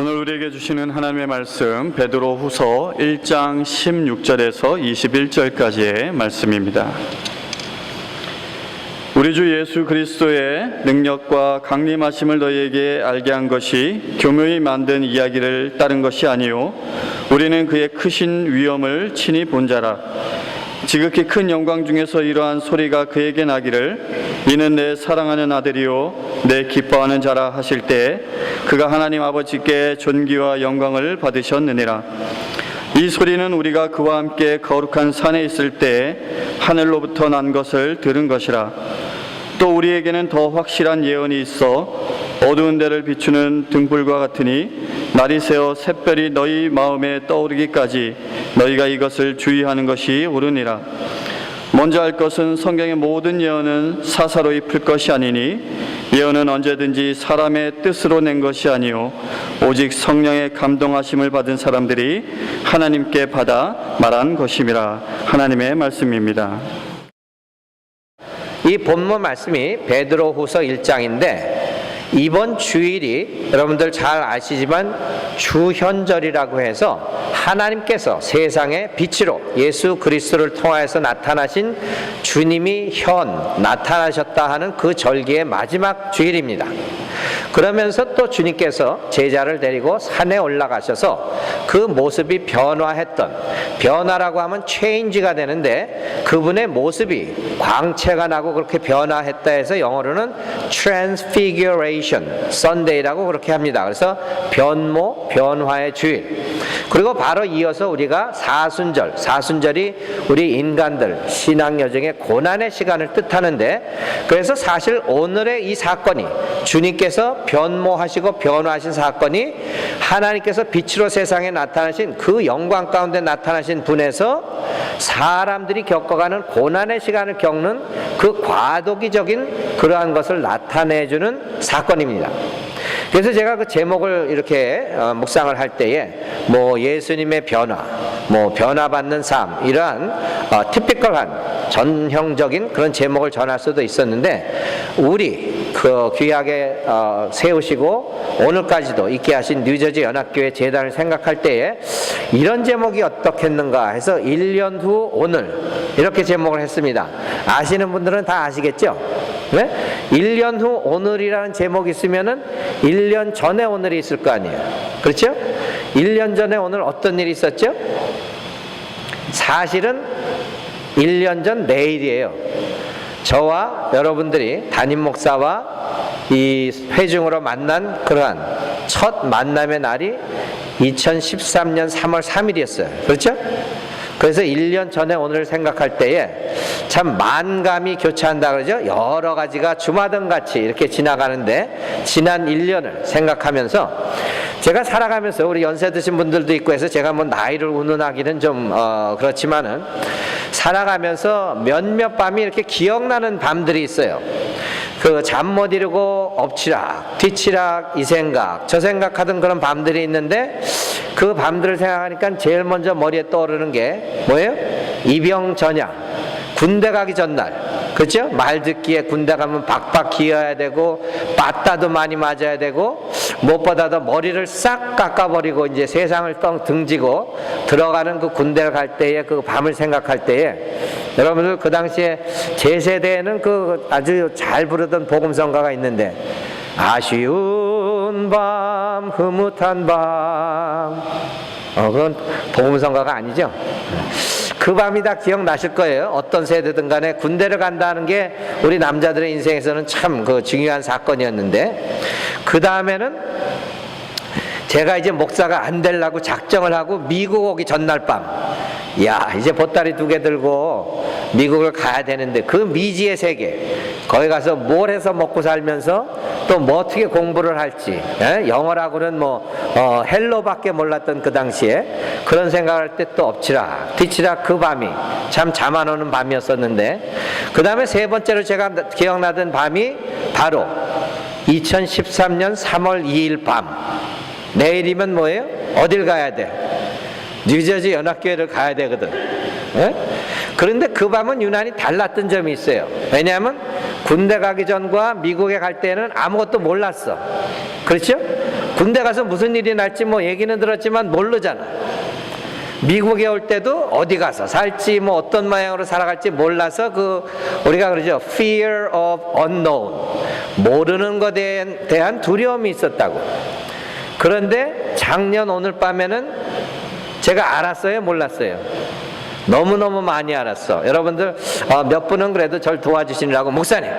오늘 우리에게 주시는 하나님의 말씀 베드로후서 1장 16절에서 21절까지의 말씀입니다. 우리 주 예수 그리스도의 능력과 강림하심을 너희에게 알게 한 것이 교묘히 만든 이야기를 따른 것이 아니요 우리는 그의 크신 위엄을 친히 본 자라. 지극히 큰 영광 중에서 이러한 소리가 그에게 나기를 이는 내 사랑하는 아들이요 내 기뻐하는 자라 하실 때 그가 하나님 아버지께 존귀와 영광을 받으셨느니라. 이 소리는 우리가 그와 함께 거룩한 산에 있을 때 하늘로부터 난 것을 들은 것이라. 또 우리에게는 더 확실한 예언이 있어 어두운 데를 비추는 등불과 같으니 날이 새어 샛별이 너희 마음에 떠오르기까지 너희가 이것을 주의하는 것이 옳으니라. 먼저 할 것은 성경의 모든 예언은 사사로이 풀 것이 아니니 예언은 언제든지 사람의 뜻으로 낸 것이 아니요 오직 성령의 감동하심을 받은 사람들이 하나님께 받아 말한 것임이라. 하나님의 말씀입니다. 이 본문 말씀이 베드로후서 1장인데 이번 주일이 여러분들 잘 아시지만 주현절이라고 해서 하나님께서 세상의 빛으로 예수 그리스도를 통하여서 나타나신 주님이 나타나셨다 하는 그 절기의 마지막 주일입니다. 그러면서 또 주님께서 제자를 데리고 산에 올라가셔서 그 모습이 변화라고 하면 체인지가 되는데 그분의 모습이 광채가 나고 그렇게 변화했다 해서 영어로는 transfiguration Sunday라고 그렇게 합니다. 그래서 변화의 주일. 그리고 바로 이어서 우리가 사순절이 우리 인간들 신앙 여정의 고난의 시간을 뜻하는데, 그래서 사실 오늘의 이 사건이 주님께서 변모하시고 변화하신 사건이 하나님께서 빛으로 세상에 나타나신 그 영광 가운데 나타나신 분에서 사람들이 겪어가는 고난의 시간을 겪는 그 과도기적인 그러한 것을 나타내주는 사건입니다. 그래서 제가 그 제목을 이렇게 묵상을 할 때에 예수님의 변화받는 삶, 이러한 티피컬한 전형적인 그런 제목을 전할 수도 있었는데, 우리 그 귀하게 세우시고 오늘까지도 있게 하신 뉴저지 연합교회 재단을 생각할 때에 이런 제목이 어떻겠는가 해서 1년 후 오늘 이렇게 제목을 했습니다. 아시는 분들은 다 아시겠죠? 네? 1년 후 오늘이라는 제목이 있으면은 1년 전에 오늘이 있을 거 아니에요. 그렇죠? 1년 전에 오늘 어떤 일이 있었죠? 사실은 1년 전 내일이에요. 저와 여러분들이 담임 목사와 이 회중으로 만난 그러한 첫 만남의 날이 2013년 3월 3일이었어요. 그렇죠? 그래서 1년 전에 오늘을 생각할 때에 참 만감이 교차한다 그러죠. 여러 가지가 주마등같이 이렇게 지나가는데, 지난 1년을 생각하면서 제가 살아가면서, 우리 연세 드신 분들도 있고 해서 제가 나이를 운운하기는 좀 그렇지만은, 살아가면서 몇몇 밤이 이렇게 기억나는 밤들이 있어요. 그 잠 못 이루고 엎치락 뒤치락 이 생각 저 생각하던 그런 밤들이 있는데, 그 밤들을 생각하니까 제일 먼저 머리에 떠오르는 게 뭐예요? 이병 전야, 군대 가기 전날. 그렇죠? 말 듣기에 군대 가면 박박 기어야 되고 빠따도 많이 맞아야 되고 무엇보다도 머리를 싹 깎아버리고 이제 세상을 뻥 등지고 들어가는 그 군대를 갈 때에 그 밤을 생각할 때에, 여러분들 그 당시에 제 세대에는 그 아주 잘 부르던 복음성가가 있는데, 아쉬운 밤 흐뭇한 밤, 그건 복음성가가 아니죠. 그 밤이 다 기억나실 거예요. 어떤 세대든 간에 군대를 간다는 게 우리 남자들의 인생에서는 참 그 중요한 사건이었는데, 그 다음에는 제가 이제 목사가 안 되려고 작정을 하고 미국 오기 전날 밤, 이제 보따리 2개 들고 미국을 가야 되는데, 그 미지의 세계, 거기 가서 뭘 해서 먹고 살면서 또 어떻게 공부를 할지, 영어라고는 헬로밖에 몰랐던 그 당시에 그런 생각을 할 때 또 엎치락 뒤치락 그 밤이 참 잠 안 오는 밤이었었는데, 그 다음에 세 번째로 제가 기억나던 밤이 바로 2013년 3월 2일 밤. 내일이면 뭐예요? 어딜 가야 돼? 뉴저지 연합교회를 가야 되거든. 그런데 그 밤은 유난히 달랐던 점이 있어요. 왜냐하면 군대 가기 전과 미국에 갈 때는 아무것도 몰랐어. 그렇죠? 군대 가서 무슨 일이 날지 뭐 얘기는 들었지만 모르잖아. 미국에 올 때도 어디 가서 살지 뭐 어떤 모양으로 살아갈지 몰라서 우리가 그러죠. Fear of unknown. 모르는 것에 대한 두려움이 있었다고. 그런데 작년 오늘 밤에는 제가 알았어요? 몰랐어요? 너무너무 많이 알았어. 여러분들 몇 분은 그래도 절 도와주시느라고 목사님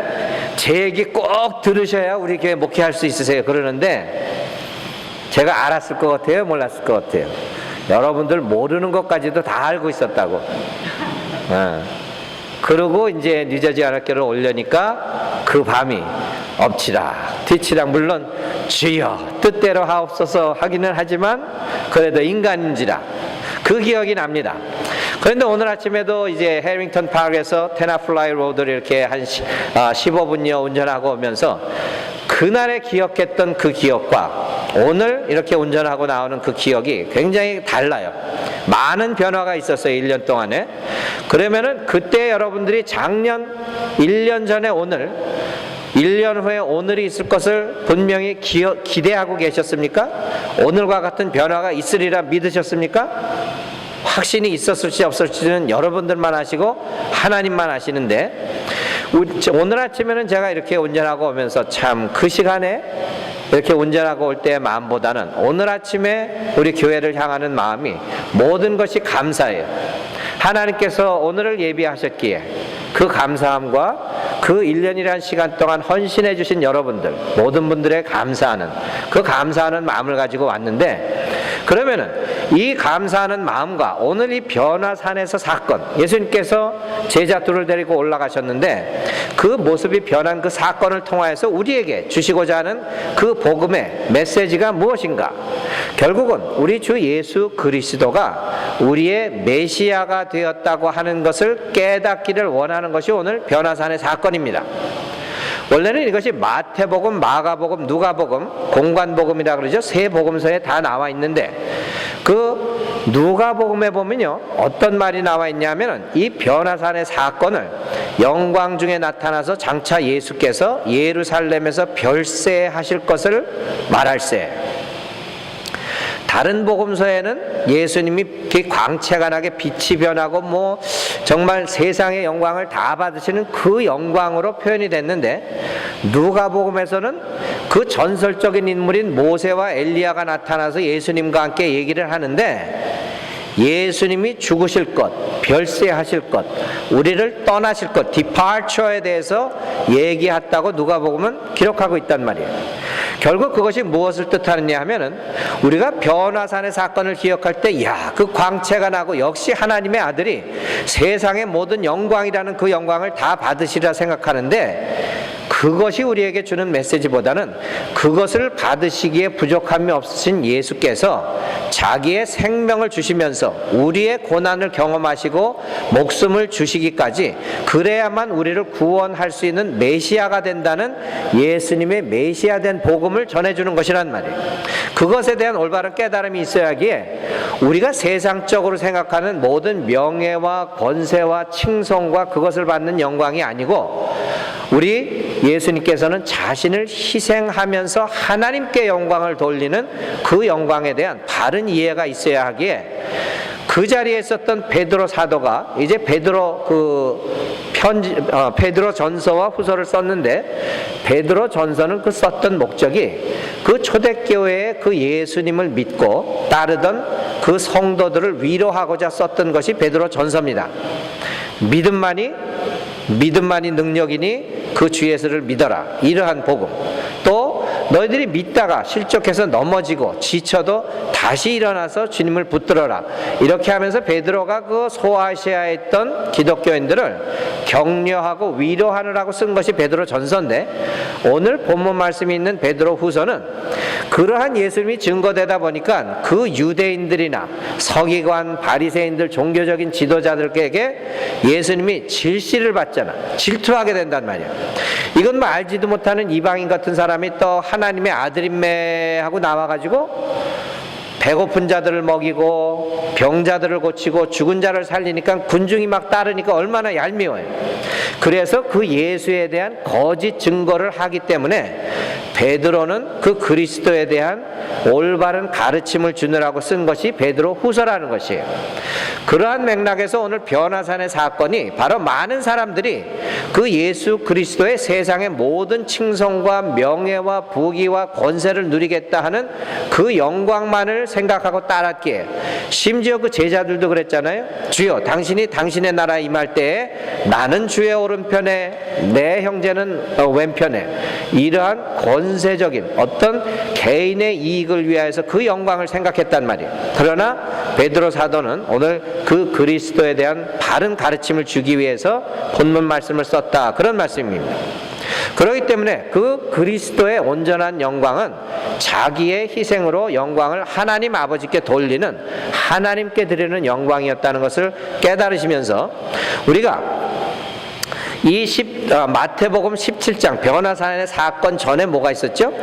제 얘기 꼭 들으셔야 우리 교회 목회할 수 있으세요 그러는데 제가 알았을 것 같아요? 몰랐을 것 같아요? 여러분들 모르는 것까지도 다 알고 있었다고. 그러고 이제 뉴저지 안학교를 오려니까 그 밤이 엎치락 뒤치락 물론 주여 뜻대로 하옵소서 하기는 하지만 그래도 인간인지라 그 기억이 납니다. 그런데 오늘 아침에도 이제 해링턴 파크에서 테나플라이 로드를 이렇게 한 15분여 운전하고 오면서 그날에 기억했던 그 기억과 오늘 이렇게 운전하고 나오는 그 기억이 굉장히 달라요. 많은 변화가 있었어요. 1년 동안에. 그러면은 그때 여러분들이 작년 1년 전에 오늘 1년 후에 오늘이 있을 것을 분명히 기대하고 계셨습니까? 오늘과 같은 변화가 있으리라 믿으셨습니까? 확신이 있었을지 없었을지는 여러분들만 아시고 하나님만 아시는데 오늘 아침에는 제가 이렇게 운전하고 오면서 참 그 시간에 이렇게 운전하고 올 때의 마음보다는 오늘 아침에 우리 교회를 향하는 마음이 모든 것이 감사해요. 하나님께서 오늘을 예비하셨기에 그 감사함과 그 1년이라는 시간 동안 헌신해 주신 여러분들 모든 분들의 감사하는 그 감사하는 마음을 가지고 왔는데 그러면은 이 감사하는 마음과 오늘 이 변화산에서 사건 예수님께서 제자 둘을 데리고 올라가셨는데 그 모습이 변한 그 사건을 통하여서 우리에게 주시고자 하는 그 복음의 메시지가 무엇인가? 결국은 우리 주 예수 그리스도가 우리의 메시아가 되었다고 하는 것을 깨닫기를 원하는 것이 오늘 변화산의 사건입니다. 원래는 이것이 마태복음, 마가복음, 누가복음, 공관복음이라 그러죠. 세 복음서에 다 나와 있는데 그 누가복음에 보면요 어떤 말이 나와 있냐면은 이 변화산의 사건을 영광 중에 나타나서 장차 예수께서 예루살렘에서 별세하실 것을 말할세. 다른 복음서에는 예수님이 광채가 나게 빛이 변하고 뭐 정말 세상의 영광을 다 받으시는 그 영광으로 표현이 됐는데 누가복음에서는 그 전설적인 인물인 모세와 엘리야가 나타나서 예수님과 함께 얘기를 하는데 예수님이 죽으실 것, 별세하실 것, 우리를 떠나실 것, 디파처에 대해서 얘기했다고 누가복음은 기록하고 있단 말이에요. 결국 그것이 무엇을 뜻하느냐 하면은 우리가 변화산의 사건을 기억할 때 야, 그 광채가 나고 역시 하나님의 아들이 세상의 모든 영광이라는 그 영광을 다 받으시리라 생각하는데 그것이 우리에게 주는 메시지보다는 그것을 받으시기에 부족함이 없으신 예수께서 자기의 생명을 주시면서 우리의 고난을 경험하시고 목숨을 주시기까지 그래야만 우리를 구원할 수 있는 메시아가 된다는 예수님의 메시아된 복음을 전해주는 것이란 말이에요. 그것에 대한 올바른 깨달음이 있어야 하기에 우리가 세상적으로 생각하는 모든 명예와 권세와 칭송과 그것을 받는 영광이 아니고 우리 예수님께서는 자신을 희생하면서 하나님께 영광을 돌리는 그 영광에 대한 바른 이해가 있어야 하기에 그 자리에 있었던 베드로 사도가 이제 베드로 베드로 전서와 후서를 썼는데 베드로 전서는 그 썼던 목적이 그 초대교회의 그 예수님을 믿고 따르던 그 성도들을 위로하고자 썼던 것이 베드로 전서입니다. 믿음만이 능력이니 그 주 예수를 믿어라. 이러한 복음. 또 너희들이 믿다가 실족해서 넘어지고 지쳐도 다시 일어나서 주님을 붙들어라. 이렇게 하면서 베드로가 그 소아시아에 있던 기독교인들을 격려하고 위로하느라고 쓴 것이 베드로 전서인데 오늘 본문 말씀이 있는 베드로 후서는 그러한 예수님이 증거되다 보니까 그 유대인들이나 서기관, 바리새인들, 종교적인 지도자들에게 예수님이 질시를 받잖아. 질투하게 된단 말이야. 이건 뭐 알지도 못하는 이방인 같은 사람이 또 하나님의 아들임매 하고 나와가지고 배고픈 자들을 먹이고 병자들을 고치고 죽은 자를 살리니까 군중이 막 따르니까 얼마나 얄미워요. 그래서 그 예수에 대한 거짓 증거를 하기 때문에 베드로는 그 그리스도에 대한 올바른 가르침을 주느라고 쓴 것이 베드로 후서라는 것이에요. 그러한 맥락에서 오늘 변화산의 사건이 바로 많은 사람들이 그 예수 그리스도의 세상의 모든 칭송과 명예와 부귀와 권세를 누리겠다 하는 그 영광만을 생각하고 따랐기에, 심지어 그 제자들도 그랬잖아요. 주여, 당신이 당신의 나라에 임할 때에 나는 주의 오른편에 내 형제는 왼편에, 이러한 권세적인 어떤 개인의 이익을 위하여서 그 영광을 생각했단 말이에요. 그러나 베드로 사도는 오늘 그 그리스도에 대한 바른 가르침을 주기 위해서 본문 말씀을 썼다, 그런 말씀입니다. 그렇기 때문에 그 그리스도의 온전한 영광은 자기의 희생으로 영광을 하나님 아버지께 돌리는, 하나님께 드리는 영광이었다는 것을 깨달으시면서, 우리가 이 마태복음 17장 변화산의 사건 전에 뭐가 있었죠?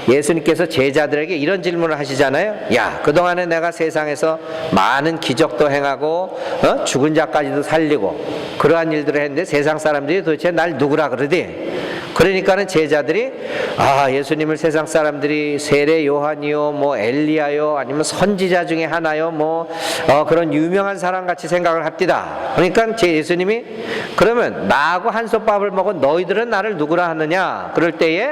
예수님께서 제자들에게 이런 질문을 하시잖아요. 야, 그동안에 내가 세상에서 많은 기적도 행하고 죽은 자까지도 살리고 그러한 일들을 했는데 세상 사람들이 도대체 날 누구라 그러지? 그러니까는 제자들이 예수님을 세상 사람들이 세례 요한이요, 뭐 엘리야요, 아니면 선지자 중에 하나요, 그런 유명한 사람 같이 생각을 합디다. 그러니까 예수님이 그러면 나하고 한솥밥을 먹은 너희들은 나를 누구라 하느냐? 그럴 때에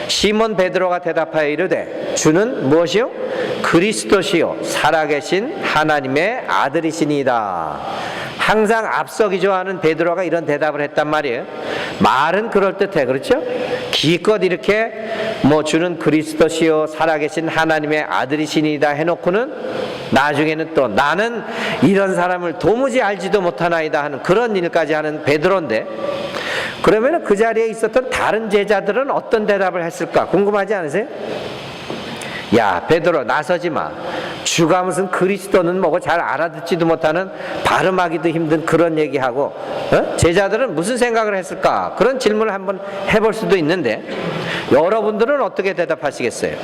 시몬 베드로가 대답하여 이르되 주는 무엇이요? 그리스도시요 살아계신 하나님의 아들이시니이다. 항상 앞서기 좋아하는 베드로가 이런 대답을 했단 말이에요. 말은 그럴듯해, 그렇죠? 기껏 이렇게 주는 그리스도시요 살아계신 하나님의 아들이시니이다 해놓고는 나중에는 또 나는 이런 사람을 도무지 알지도 못하나이다 하는 그런 일까지 하는 베드로인데, 그러면 그 자리에 있었던 다른 제자들은 어떤 대답을 했을까 궁금하지 않으세요? 야, 베드로 나서지 마. 주가 무슨 그리스도는 뭐고 잘 알아듣지도 못하는, 발음하기도 힘든 그런 얘기하고, 제자들은 무슨 생각을 했을까? 그런 질문을 한번 해볼 수도 있는데, 여러분들은 어떻게 대답하시겠어요?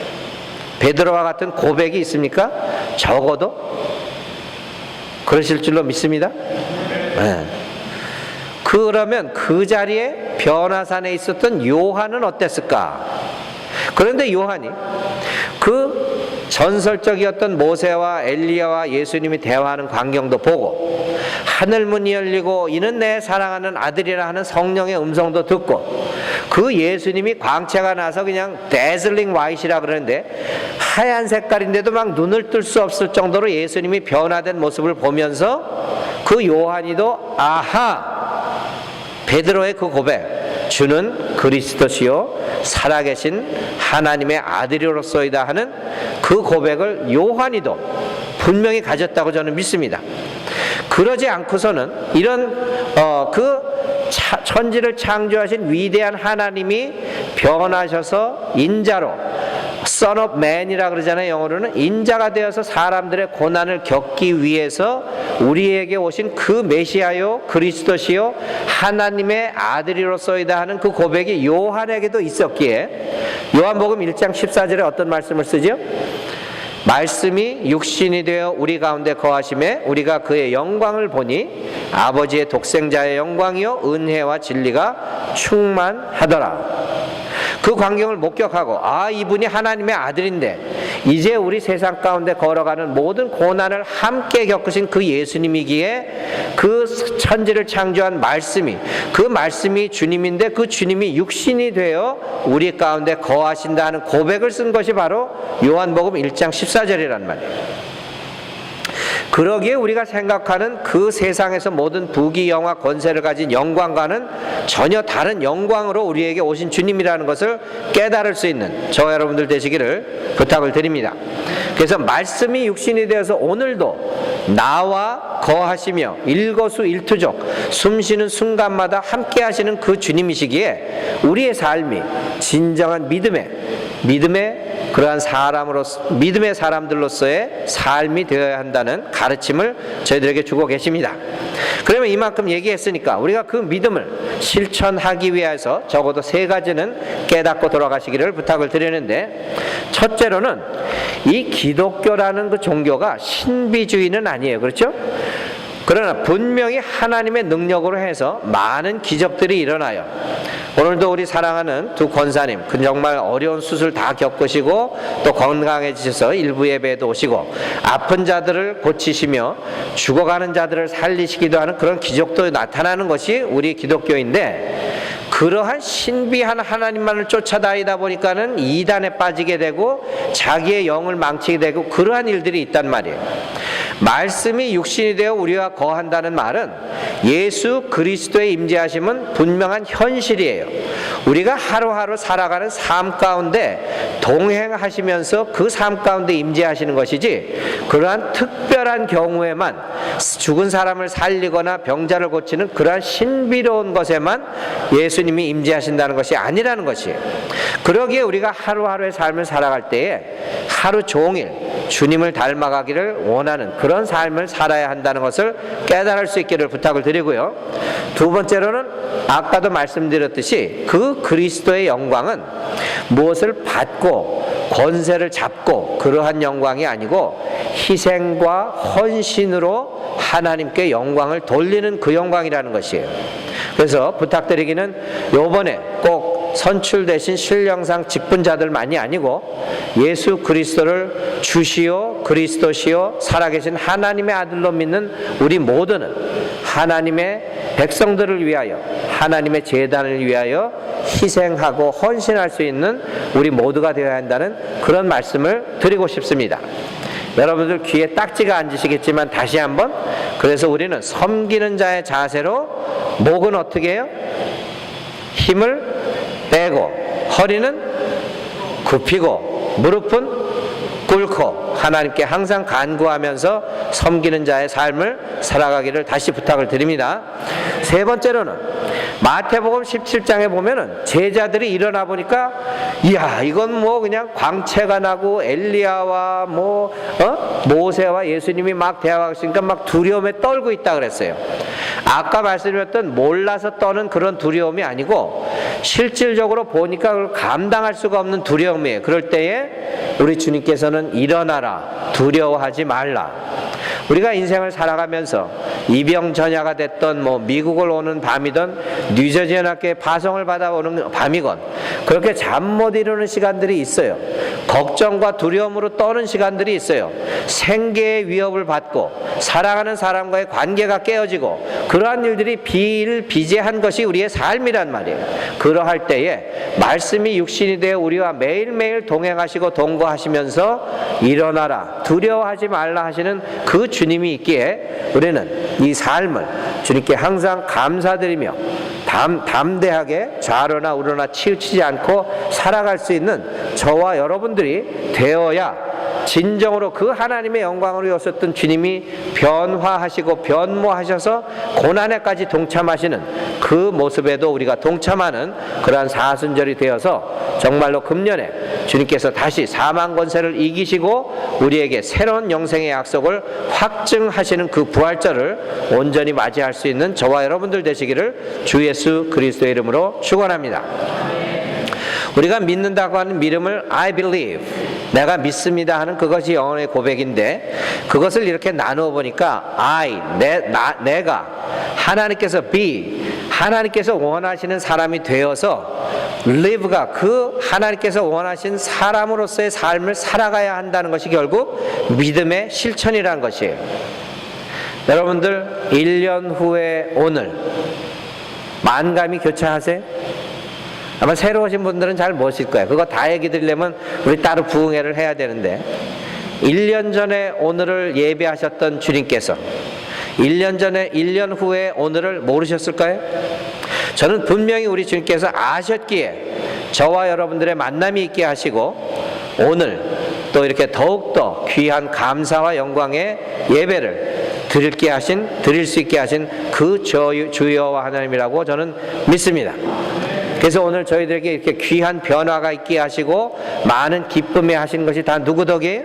베드로와 같은 고백이 있습니까? 적어도 그러실 줄로 믿습니다. 네. 그러면 그 자리에 변화산에 있었던 요한은 어땠을까? 그런데 요한이 그 전설적이었던 모세와 엘리야와 예수님이 대화하는 광경도 보고, 하늘문이 열리고 이는 내 사랑하는 아들이라 하는 성령의 음성도 듣고, 그 예수님이 광채가 나서 그냥 데즐링 화이트이라 그러는데 하얀 색깔인데도 막 눈을 뜰 수 없을 정도로 예수님이 변화된 모습을 보면서 그 요한이도 베드로의 그 고백, 주는 그리스도시요 살아계신 하나님의 아들이로소이다 하는 그 고백을 요한이도 분명히 가졌다고 저는 믿습니다. 그러지 않고서는 이런 천지를 창조하신 위대한 하나님이 변하셔서 인자로 Son of Man이라 그러잖아요. 영어로는 인자가 되어서 사람들의 고난을 겪기 위해서 우리에게 오신 그 메시아요 그리스도시요 하나님의 아들이로소이다 하는 그 고백이 요한에게도 있었기에, 요한복음 1장 14절에 어떤 말씀을 쓰죠? 말씀이 육신이 되어 우리 가운데 거하심에 우리가 그의 영광을 보니 아버지의 독생자의 영광이요 은혜와 진리가 충만하더라. 그 광경을 목격하고 이분이 하나님의 아들인데 이제 우리 세상 가운데 걸어가는 모든 고난을 함께 겪으신 그 예수님이기에 그 천지를 창조한 말씀이, 그 말씀이 주님인데 그 주님이 육신이 되어 우리 가운데 거하신다 하는 고백을 쓴 것이 바로 요한복음 1장 14절이란 말이에요. 그러기에 우리가 생각하는 그 세상에서 모든 부귀 영화 권세를 가진 영광과는 전혀 다른 영광으로 우리에게 오신 주님이라는 것을 깨달을 수 있는 저와 여러분들 되시기를 부탁을 드립니다. 그래서 말씀이 육신이 되어서 오늘도 나와 거하시며 일거수일투족 숨쉬는 순간마다 함께 하시는 그 주님이시기에 우리의 삶이 진정한 믿음의 그러한 믿음의 사람들로서의 삶이 되어야 한다는 가르침을 저희들에게 주고 계십니다. 그러면 이만큼 얘기했으니까 우리가 그 믿음을 실천하기 위해서 적어도 3가지는 깨닫고 돌아가시기를 부탁을 드리는데, 첫째로는 이 기독교라는 그 종교가 신비주의는 아니에요. 그렇죠? 그러나 분명히 하나님의 능력으로 해서 많은 기적들이 일어나요. 오늘도 우리 사랑하는 두 권사님, 정말 어려운 수술 다 겪으시고 또 건강해지셔서 일부 예배에도 오시고 아픈 자들을 고치시며 죽어가는 자들을 살리시기도 하는 그런 기적도 나타나는 것이 우리 기독교인데, 그러한 신비한 하나님만을 쫓아다니다 보니까는 이단에 빠지게 되고 자기의 영을 망치게 되고 그러한 일들이 있단 말이에요. 말씀이 육신이 되어 우리와 거한다는 말은 예수 그리스도의 임재하심은 분명한 현실이에요. 우리가 하루하루 살아가는 삶 가운데 동행하시면서 그 삶 가운데 임재하시는 것이지, 그러한 특별한 경우에만 죽은 사람을 살리거나 병자를 고치는 그러한 신비로운 것에만 예수님이 임재하신다는 것이 아니라는 것이에요. 그러기에 우리가 하루하루의 삶을 살아갈 때에 하루 종일 주님을 닮아가기를 원하는 그런 삶을 살아야 한다는 것을 깨달을 수 있기를 부탁을 드리고요. 두 번째로는 아까도 말씀드렸듯이 그 그리스도의 영광은 무엇을 받고 권세를 잡고 그러한 영광이 아니고 희생과 헌신으로 하나님께 영광을 돌리는 그 영광이라는 것이에요. 그래서 부탁드리기는 요번에 꼭 선출되신 신령상 직분자들만이 아니고 예수 그리스도를 주시오 그리스도시오 살아계신 하나님의 아들로 믿는 우리 모두는 하나님의 백성들을 위하여 하나님의 제단을 위하여 희생하고 헌신할 수 있는 우리 모두가 되어야 한다는 그런 말씀을 드리고 싶습니다. 여러분들 귀에 딱지가 앉으시겠지만 다시 한번, 그래서 우리는 섬기는 자의 자세로 목은 어떻게 해요? 힘을 빼고 허리는 굽히고 무릎은 꿇고 하나님께 항상 간구하면서 섬기는 자의 삶을 살아가기를 다시 부탁을 드립니다. 세 번째로는 마태복음 17장에 보면은 제자들이 일어나 보니까 이야, 이건 뭐 그냥 광채가 나고 엘리야와 모세와 예수님이 막 대화하시니까 막 두려움에 떨고 있다 그랬어요. 아까 말씀드렸던 몰라서 떠는 그런 두려움이 아니고 실질적으로 보니까 그걸 감당할 수가 없는 두려움이에요. 그럴 때에 우리 주님께서는 일어나라, 두려워하지 말라. 우리가 인생을 살아가면서 이병전야가 됐던 미국을 오는 밤이든 뉴저지 연합교회 파송을 받아오는 밤이건 그렇게 잠 못 이루는 시간들이 있어요. 걱정과 두려움으로 떠는 시간들이 있어요. 생계의 위협을 받고 사랑하는 사람과의 관계가 깨어지고 그러한 일들이 비일비재한 것이 우리의 삶이란 말이에요. 그러할 때에 말씀이 육신이 되어 우리와 매일매일 동행하시고 동거하시면서 일어나라, 두려워하지 말라 하시는 그 주님이 있기에 우리는 이 삶을 주님께 항상 감사드리며 담대하게 좌로나 우로나 치우치지 않고 살아갈 수 있는 저와 여러분들이 되어야 진정으로 그 하나님의 영광으로 오셨던 주님이 변화하시고 변모하셔서 고난에까지 동참하시는 그 모습에도 우리가 동참하는 그러한 사순절이 되어서 정말로 금년에 주님께서 다시 사망 권세를 이기시고 우리에게 새로운 영생의 약속을 확증하시는 그 부활절을 온전히 맞이할 수 있는 저와 여러분들 되시기를 주 예수 그리스도의 이름으로 축원합니다. 우리가 믿는다고 하는 믿음을 I believe, 내가 믿습니다 하는 그것이 영혼의 고백인데, 그것을 이렇게 나누어 보니까 내가 하나님께서 be, 하나님께서 원하시는 사람이 되어서 live가 그 하나님께서 원하신 사람으로서의 삶을 살아가야 한다는 것이 결국 믿음의 실천이라는 것이에요. 여러분들 1년 후에 오늘 만감이 교차하세요? 아마 새로 오신 분들은 잘 모르실 거예요. 그거 다 얘기 드리려면 우리 따로 부흥회를 해야 되는데, 1년 전에 오늘을 예배하셨던 주님께서 1년 후에 오늘을 모르셨을까요? 저는 분명히 우리 주님께서 아셨기에 저와 여러분들의 만남이 있게 하시고 오늘 또 이렇게 더욱더 귀한 감사와 영광의 예배를 드릴 수 있게 하신 그 주여와 하나님이라고 저는 믿습니다. 그래서 오늘 저희들에게 이렇게 귀한 변화가 있게 하시고 많은 기쁨에 하신 것이 다 누구 덕이에요?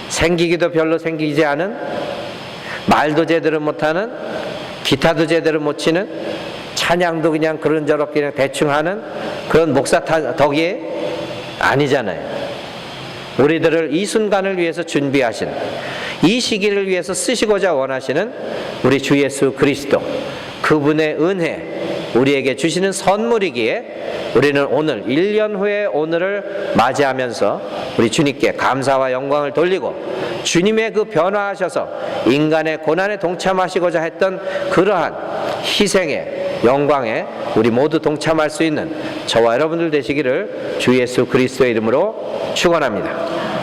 생기기도 별로 생기지 않은, 말도 제대로 못하는, 기타도 제대로 못 치는, 찬양도 그냥 그런저렇게 그냥 대충 하는 그런 목사 덕이에요? 아니잖아요. 우리들을 이 순간을 위해서 준비하신, 이 시기를 위해서 쓰시고자 원하시는 우리 주 예수 그리스도, 그분의 은혜, 우리에게 주시는 선물이기에 우리는 오늘 1년 후에 오늘을 맞이하면서 우리 주님께 감사와 영광을 돌리고, 주님의 그 변화하셔서 인간의 고난에 동참하시고자 했던 그러한 희생의 영광에 우리 모두 동참할 수 있는 저와 여러분들 되시기를 주 예수 그리스도의 이름으로 축원합니다.